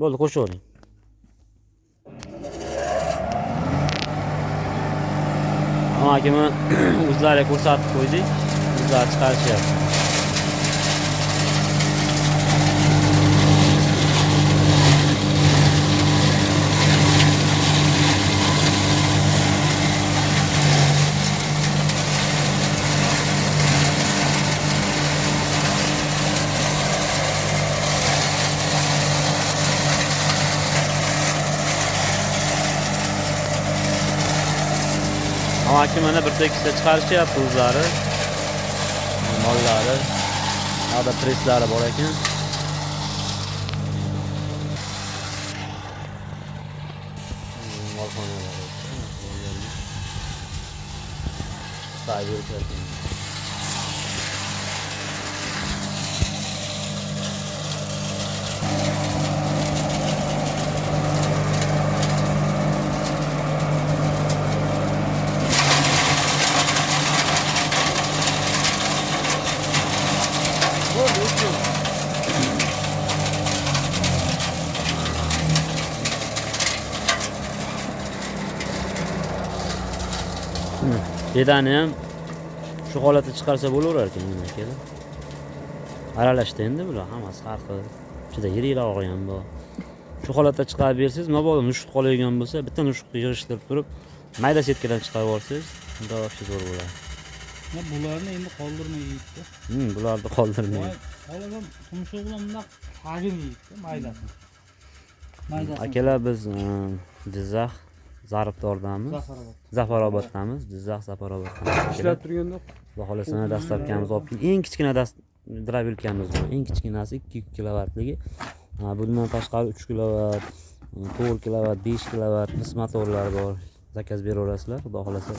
Bo'ldi, qo'shavering. Amakimni o'zlari ko'rsatib qo'ydik. O'zlari chiqarishyapti. Amakim mana bir tekisda chiqarishyapti o'zlari. Mollari, yoqda presslari bor ekan. Molxonalar. Sayyor. Bedani ham shu holatda chiqarsa bo'laverar ekan men aka. Aralashdi endi bular hammasi har xil. Ichida yirikroq ham bor. Shu holatda chiqarib bersangiz, mabodo nushut qoladigan bo'lsa, bitta nushutni yig'ishtirib turib, mayda setkadan chiqarib olsangiz, unda вообще zo'r bo'ladi. Bularni endi qoldirmay yeydi. Bularni qoldirmay. Qolaman, tumshuq bilan bundoq tagin yeydi, maydasini. Akalar biz Jizzax Zaribdordamiz. Zafaroboddamiz. Jizzax Zafaroboddamiz. Ishlab turganda Xudo xolasa dastlabkamiz olib keldik. Eng kichkina drabilkamiz bor. Eng kichkinasi 2 kilovattligi. Bundan tashqari 3 kilovat, 4 kilovat, 5 kilovat mis motorlar bor. Zakaz beraverasizlar. Xudo xolasa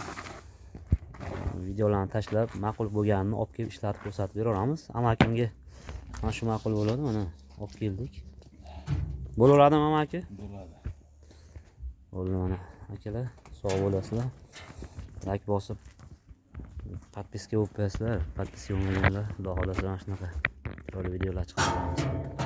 videolarni tashlab, ma'qul bo'lganini olib kelib ishlatib ko'rsatib beramiz. Amakimga mana shu ma'qul bo'ladi. Mana olib keldik. Bo'laveradimi amaki? bo'ladi. Bo'ldi mana. Akalar, sog' bo'lasizlar. Like bosib, podpiska bo'lib qo'yasizlar. Podpiska bo'lmaganlar, xudo xolasa mana shunaqa videolar chiqaramiz.